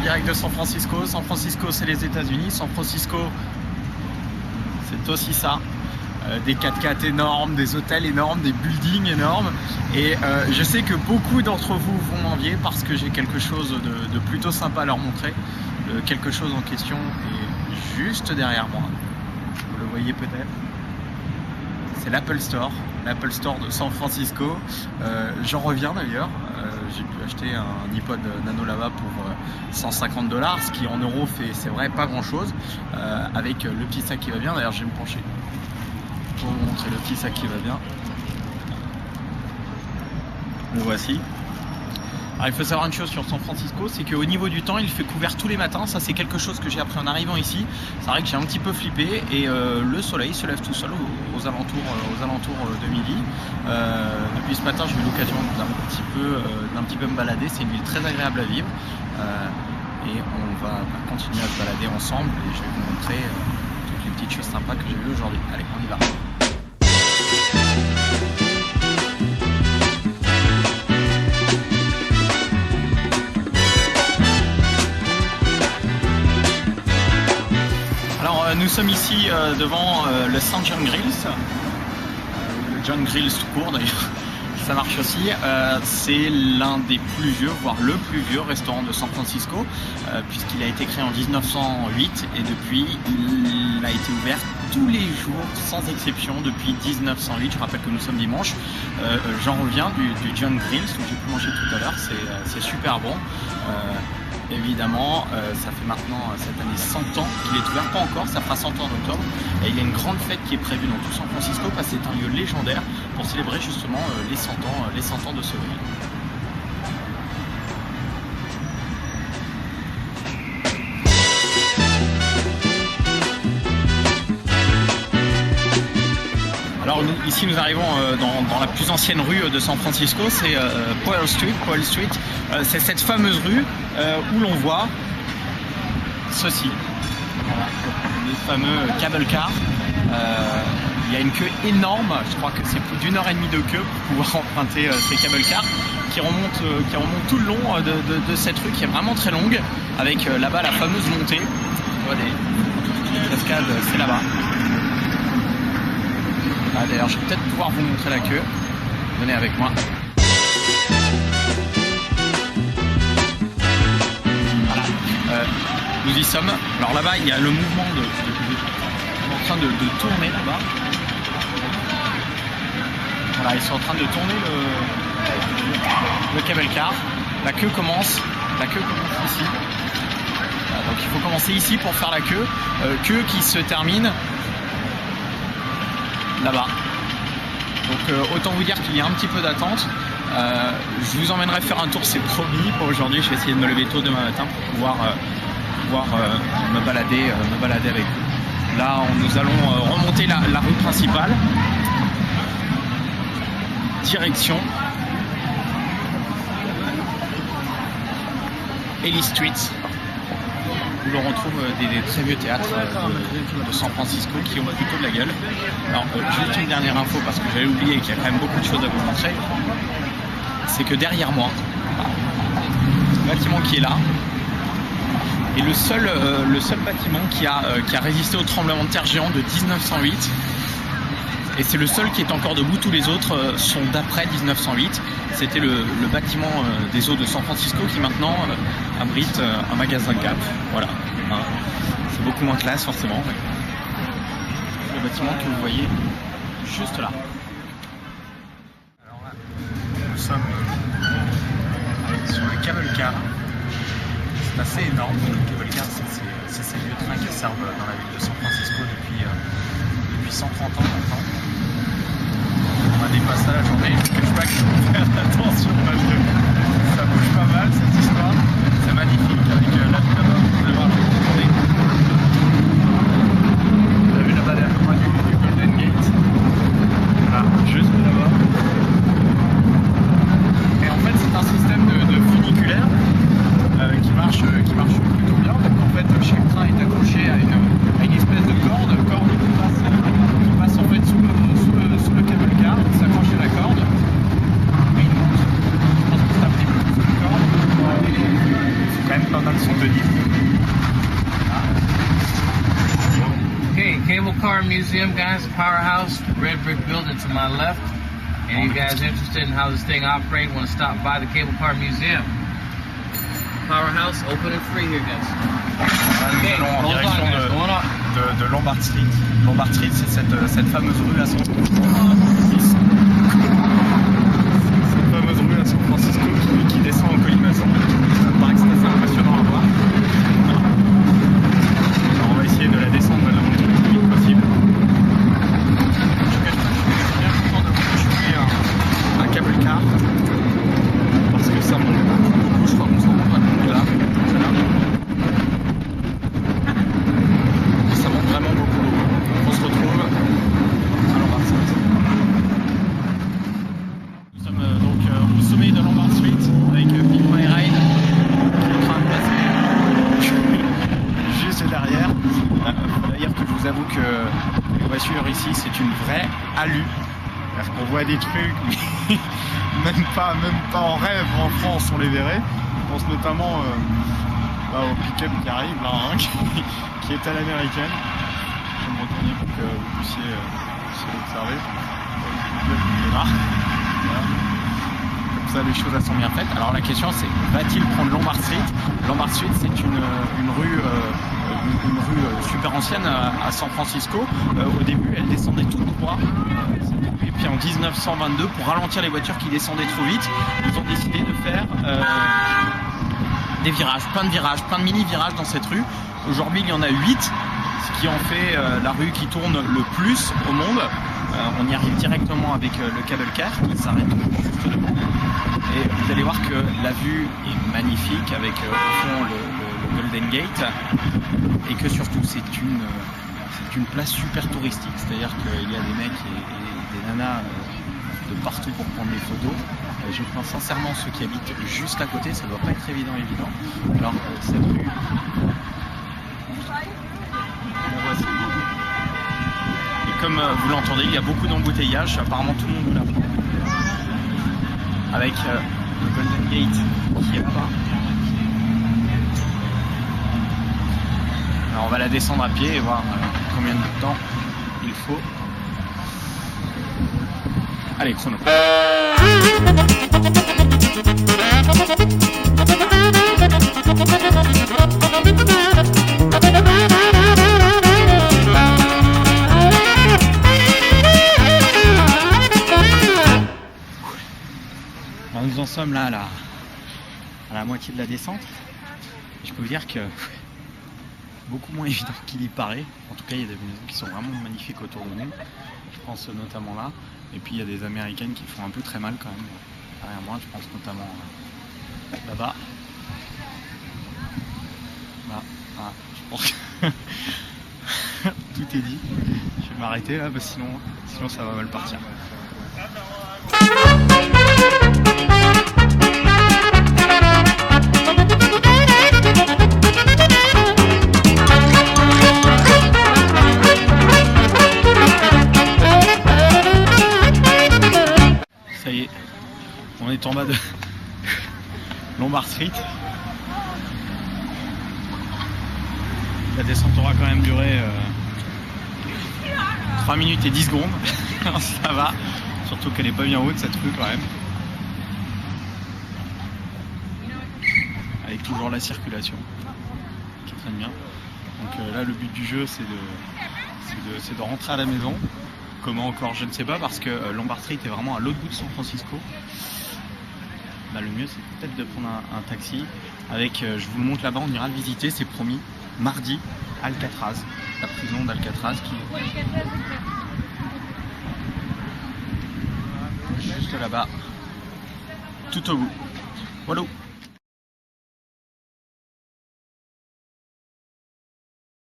direct de San Francisco. San Francisco, c'est les États-Unis. San Francisco, c'est aussi ça. Des 4x4 énormes, des hôtels énormes, des buildings énormes. Et je sais que beaucoup d'entre vous vont m'envier parce que j'ai quelque chose de plutôt sympa à leur montrer. Quelque chose en question est juste derrière moi. Vous le voyez peut-être. C'est l'Apple Store de San Francisco. J'en reviens d'ailleurs. J'ai pu acheter un iPod Nano là-bas pour 150 $, ce qui en euros fait, c'est vrai, pas grand-chose. Avec le petit sac qui va bien. D'ailleurs, je vais me pencher pour vous montrer le petit sac qui va bien. Le voici. Alors, il faut savoir une chose sur San Francisco, c'est qu'au niveau du temps, il fait couvert tous les matins. Ça, c'est quelque chose que j'ai appris en arrivant ici. C'est vrai que j'ai un petit peu flippé et le soleil se lève tout seul aux alentours de midi. Depuis ce matin, j'ai eu l'occasion d'un petit peu me balader. C'est une ville très agréable à vivre et on va continuer à se balader ensemble et je vais vous montrer toutes les petites choses sympas que j'ai vues aujourd'hui. Allez, on y va. Nous sommes ici devant le St. John Grills, le John Grills tout court d'ailleurs, ça marche aussi. C'est l'un des plus vieux, voire le plus vieux restaurant de San Francisco, puisqu'il a été créé en 1908 et depuis il a été ouvert tous les jours sans exception depuis 1908. Je rappelle que nous sommes dimanche. J'en reviens du John Grills où j'ai pu manger tout à l'heure, c'est super bon. Évidemment, ça fait maintenant cette année 100 ans qu'il est ouvert, pas encore, ça fera 100 ans en octobre. Et il y a une grande fête qui est prévue dans tout San Francisco parce que c'est un lieu légendaire pour célébrer justement les 100 ans de ce grill. Alors ici nous arrivons dans la plus ancienne rue de San Francisco, c'est Powell Street. C'est cette fameuse rue où l'on voit ceci, voilà, les fameux cable cars. Il y a une queue énorme, je crois que c'est plus d'1 heure et demie de queue pour pouvoir emprunter ces cable cars qui remontent tout le long de cette rue qui est vraiment très longue, avec là-bas la fameuse montée. On voit les cascades, c'est là-bas. Ah, d'ailleurs, je vais peut-être pouvoir vous montrer la queue. Venez avec moi. Voilà. Nous y sommes. Alors là-bas, il y a le mouvement en train de tourner là-bas. Voilà, ils sont en train de tourner le cable car. La queue commence ici. Voilà, donc il faut commencer ici pour faire la queue. Queue qui se termine là-bas. Donc autant vous dire qu'il y a un petit peu d'attente. Je vous emmènerai faire un tour, c'est promis. Pour aujourd'hui, je vais essayer de me lever tôt demain matin pour pouvoir me balader avec vous. Là, nous allons remonter la rue principale. Direction Ellis Street, où l'on retrouve des très vieux théâtres de San Francisco qui ont plutôt de la gueule. Alors, juste une dernière info parce que j'avais oublié qu'il y a quand même beaucoup de choses à vous montrer. C'est que derrière moi, le bâtiment qui est là est le seul bâtiment qui a résisté au tremblement de terre géant de 1908. Et c'est le seul qui est encore debout, tous les autres sont d'après 1908. C'était le bâtiment des eaux de San Francisco qui maintenant abrite un magasin Gap. Voilà, c'est beaucoup moins classe forcément. Le bâtiment que vous voyez juste là. Alors là, nous sommes sur le cable car. C'est assez énorme. Le cable car, c'est ces vieux trains qui servent dans la ville de San Francisco depuis 130 ans maintenant. On a des passages, on a une flashback, il faut faire attention parce que ça bouge pas mal cette histoire. C'est magnifique avec la vue là-bas, vous allez voir, je vais vous tourner. La vue là-bas derrière moi du Golden Gate. Voilà, juste là-bas. Et en fait c'est un système de funiculaire qui marche plutôt bien. Donc en fait chaque train est accroché à une espèce de corde qui passe en fait sous le cable car, qui s'accroche à la corde. Et il monte. Je pense que c'est un petit peu sous la corde. C'est quand même pas mal soutenu. Car Museum, guys. Powerhouse, red brick building to my left. And you guys interested in how this thing operates, want to stop by the Cable Car Museum. Powerhouse, open and free here, guys. Okay, Nous allons en hold on, guys. direction Going on. de Lombard Street. Lombard Street, c'est cette fameuse rue à San Francisco qui descend en colimaçon. Ça me paraît que c'est assez impressionnant à voir. Alors on va essayer de la descendre, de la monter le plus vite possible. Je suis bien content de trouver un cable car parce que ça monte beaucoup, je crois qu'on s'en rend pas compte là. Ça monte vraiment beaucoup. On se retrouve à Lombard Street. Nous sommes donc au sommet de Lombard Street avec Pimp My Ride qui est en train de passer juste derrière. Faut d'ailleurs que je vous avoue que les voitures ici c'est une vraie alu. Parce qu'on voit des trucs, mais même pas en rêve en France on les verrait. Je pense notamment au pick-up qui arrive là, hein, qui est à l'américaine. Je vais me retourner pour que vous puissiez l'observer. Le pick-up qui est là. Voilà. Comme ça les choses elles sont bien faites. Alors la question c'est, va-t-il prendre Lombard Street? Lombard Street c'est une rue super ancienne à San Francisco. Au début elle descendait tout droit. Et puis en 1922, pour ralentir les voitures qui descendaient trop vite, ils ont décidé de faire des virages, plein de mini-virages dans cette rue. Aujourd'hui il y en a 8, ce qui en fait la rue qui tourne le plus au monde. On y arrive directement avec le cable car qui s'arrête juste devant. Et vous allez voir que la vue est magnifique avec au fond le Golden Gate et que surtout c'est une place super touristique. C'est-à-dire qu'il y a des mecs et des nanas de partout pour prendre des photos. Je pense sincèrement ceux qui habitent juste à côté, ça doit pas être évident. Alors cette rue, voici. Et comme vous l'entendez, il y a beaucoup d'embouteillages. Apparemment tout le monde veut la prendre. Avec le Golden Gate qui est là-bas. Alors on va la descendre à pied et voir combien de temps il faut. Allez, chrono. Alors nous en sommes là à la moitié de la descente. Et je peux vous dire que beaucoup moins évident qu'il y paraît. En tout cas, il y a des maisons qui sont vraiment magnifiques autour de nous. Je pense notamment là. Et puis il y a des américaines qui font un peu très mal quand même. Derrière moi, je pense notamment là-bas. Là, je pense que tout est dit. Je vais m'arrêter là, parce que sinon ça va mal partir. Ça y est, on est en bas de Lombard Street. La descente aura quand même duré 3 minutes et 10 secondes. Ça va, surtout qu'elle est pas bien haute cette rue quand même. Avec toujours la circulation qui traîne bien. Donc là le but du jeu c'est de rentrer à la maison. Comment encore, je ne sais pas, parce que Lombard Street est vraiment à l'autre bout de San Francisco. Bah, le mieux c'est peut-être de prendre un taxi avec, je vous le montre là-bas, on ira le visiter, c'est promis, mardi, Alcatraz, la prison d'Alcatraz qui est juste là-bas, tout au bout. Voilà.